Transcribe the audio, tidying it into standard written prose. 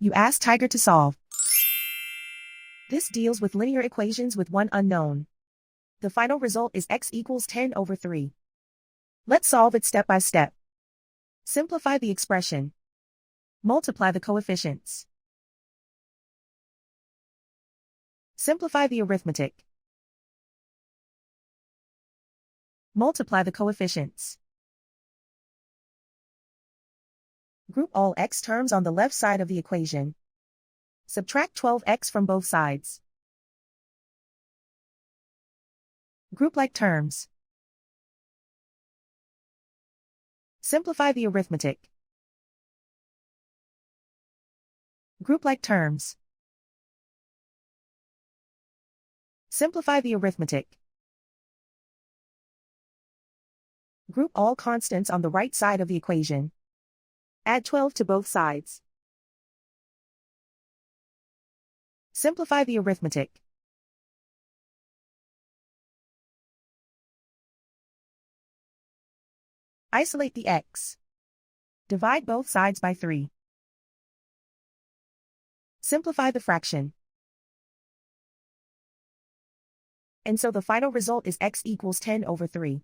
You ask Tiger to solve. This deals with linear equations with one unknown. The final result is x equals 10 over 3. Let's solve it step by step. Simplify the expression. Multiply the coefficients. Simplify the arithmetic. Multiply the coefficients. Group all x terms on the left side of the equation. Subtract 12x from both sides. Group like terms. Simplify the arithmetic. Group like terms. Simplify the arithmetic. Group all constants on the right side of the equation. Add 12 to both sides. Simplify the arithmetic. Isolate the x. Divide both sides by 3. Simplify the fraction. And so the final result is x equals 10 over 3.